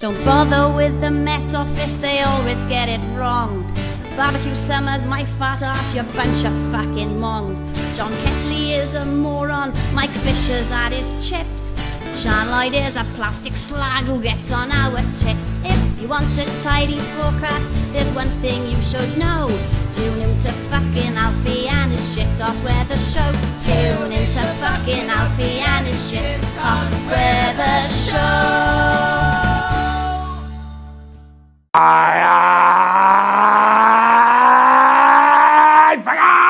Don't bother with the Met Office, they always get it wrong. Barbecue summer, my fat ass, you bunch of fucking mongs. John Ketley is a moron, Mike Fisher's at his chips. Sean Lloyd is a plastic slag who gets on our tits. If you want a tidy forecast, there's one thing you should know. Tune into fucking Alfie and his shit hot weather show. Tune into fucking Alfie and his shit hot weather show. I forgot!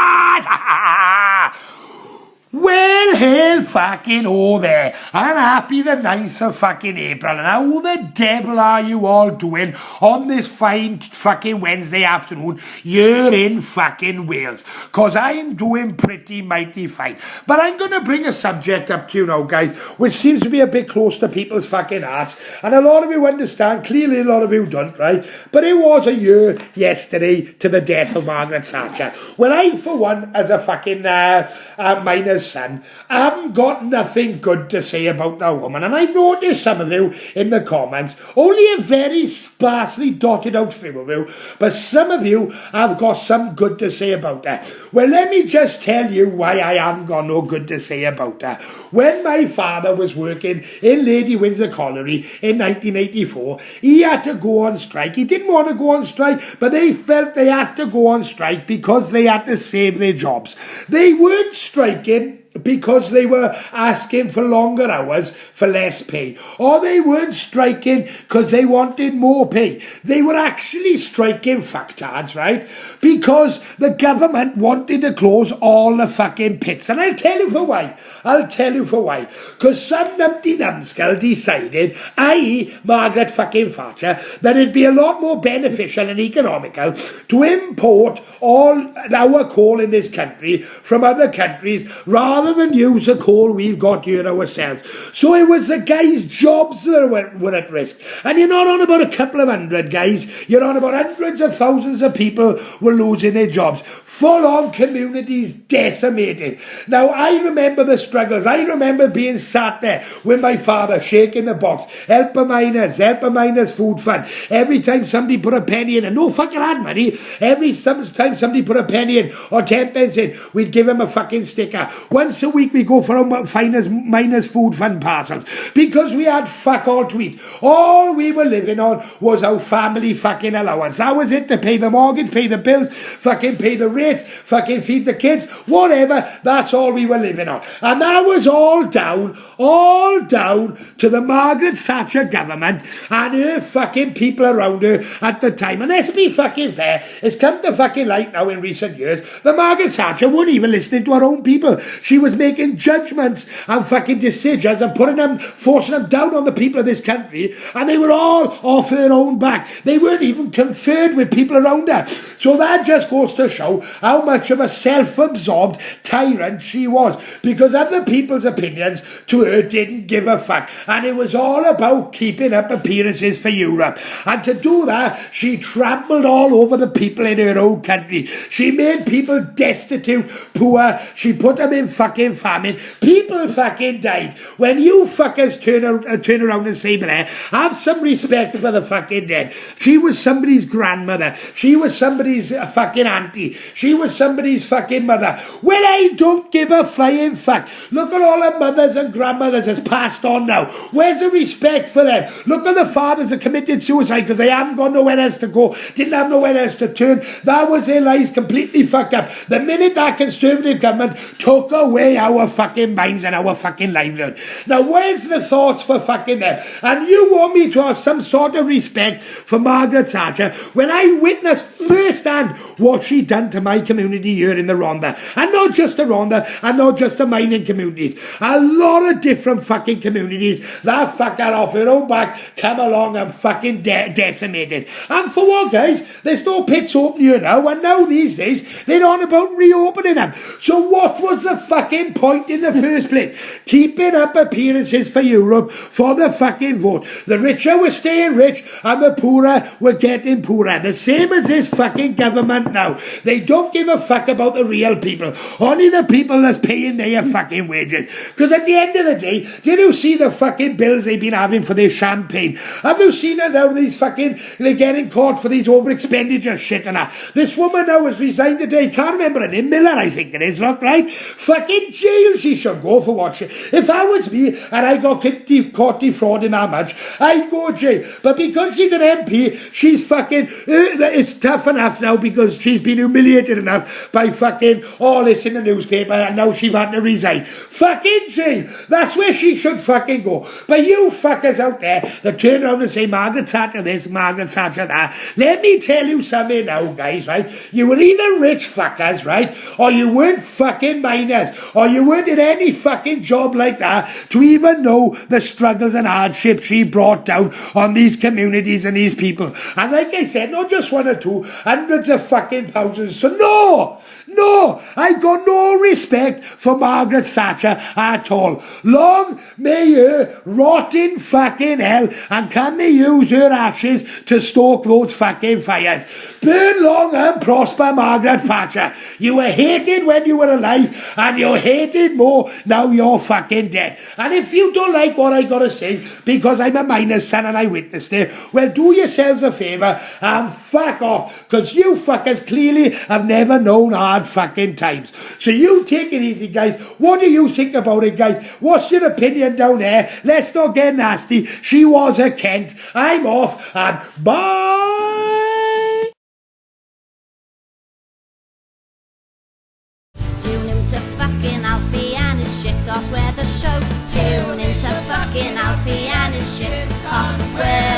Well, hell fucking oh there. And happy the 9th of fucking April. And how the devil are you all doing on this fine fucking Wednesday afternoon here in fucking Wales? Because I'm doing pretty mighty fine. But I'm going to bring a subject up to you now, guys, which seems to be a bit close to people's fucking hearts. And a lot of you understand, clearly a lot of you don't, right? But it was a year yesterday to the death of Margaret Thatcher. Well, I, for one, as a fucking miner's son, haven't got nothing good to say about that woman. And I've noticed some of you in the comments, only a very sparsely dotted out few of you, but some of you have got some good to say about her. Well, let me just tell you why I haven't got no good to say about her. When my father was working in Lady Windsor Colliery in 1984, he had to go on strike. He didn't want to go on strike, but they felt they had to go on strike because they had to save their jobs. They weren't striking because they were asking for longer hours for less pay, or they weren't striking because they wanted more pay. They were actually striking fucktards, right? Because the government wanted to close all the fucking pits. And I'll tell you for why. Because some numpty numbskull decided, i.e. Margaret fucking Thatcher, that it'd be a lot more beneficial and economical to import all our coal in this country from other countries rather than use the coal we've got here ourselves. So it was the guys' jobs that were at risk. And you're not on about a couple of hundred guys, you're on about hundreds of thousands of people were losing their jobs. Full-on communities decimated. Now, I remember the struggles. I remember being sat there with my father, shaking the box, help a miners food fund. Every time somebody put a penny in, and no fucking had money, every time somebody put a penny in or 10 pence in, we'd give him a fucking sticker. Once a week we go for our miners food fund parcels because we had fuck all to eat. All we were living on was our family fucking allowance. That was it, to pay the mortgage, pay the bills, fucking pay the rates, fucking feed the kids, whatever. That's all we were living on. And that was all down to the Margaret Thatcher government and her fucking people around her at the time. And let's be fucking fair, it's come to fucking light now in recent years, the Margaret Thatcher wasn't even listening to her own people. She was making judgments and fucking decisions and forcing them down on the people of this country, and they were all off her own back. They weren't even conferred with people around her. So that just goes to show how much of a self-absorbed tyrant she was, because other people's opinions to her didn't give a fuck, and it was all about keeping up appearances for Europe. And to do that, she trampled all over the people in her own country. She made people destitute, poor. She put them in fucking famine. People fucking died. When you fuckers turn around and say, have some respect for the fucking dead. She was somebody's grandmother. She was somebody's fucking auntie. She was somebody's fucking mother. Well, I don't give a flying fuck. Look at all the mothers and grandmothers that's passed on now. Where's the respect for them? Look at the fathers that committed suicide because they haven't got nowhere else to go, didn't have nowhere else to turn. That was their lives completely fucked up. The minute that Conservative government took away our fucking minds and our fucking livelihood. Now, where's the thoughts for fucking them? And you want me to have some sort of respect for Margaret Thatcher when I witnessed firsthand what she done to my community here in the Rhondda. And not just the Rhondda, and not just the mining communities. A lot of different fucking communities that fucker off her own back come along and fucking decimated. And for what, guys? There's no pits open here now, and now these days they're on about reopening them. So what was the fuck fucking point in the first place. Keeping up appearances for Europe for the fucking vote. The richer were staying rich and the poorer were getting poorer. The same as this fucking government now. They don't give a fuck about the real people. Only the people that's paying their fucking wages. Because at the end of the day, did you see the fucking bills they've been having for their champagne? Have you seen it now? These fucking, they're getting caught for these over expenditure shit and that. This woman now has resigned today. Can't remember her name. Miller, I think it is, look, right? Fucking jail she should go for what she... If that was me and I got caught defrauding that much, I'd go to jail. But because she's an MP, she's fucking... it's tough enough now because she's been humiliated enough by fucking all this in the newspaper and now she's had to resign. Fucking jail. That's where she should fucking go. But you fuckers out there that turn around and say Margaret Thatcher this, Margaret Thatcher that, let me tell you something now, guys, right? You were either rich fuckers, right? Or you weren't fucking miners. Or you weren't in any fucking job like that to even know the struggles and hardships she brought down on these communities and these people. And like I said, not just one or two, hundreds of fucking thousands. So no, I got no respect for Margaret Thatcher at all. Long may her rot in fucking hell and can they use her ashes to stoke those fucking fires. Burn long and prosper, Margaret Thatcher. You were hated when you were alive and you're hated more now you're fucking dead. And if you don't like what I gotta say, because I'm a miner's son and I witnessed it, well, do yourselves a favour and fuck off, because you fuckers clearly have never known hard fucking times. So you take it easy, guys. What do you think about it, guys? What's your opinion down there? Let's not get nasty. She was a Kent. I'm off and bye. Tune into fucking Alfie and his shit off where the show. Tune into fucking Alfie and his shit off where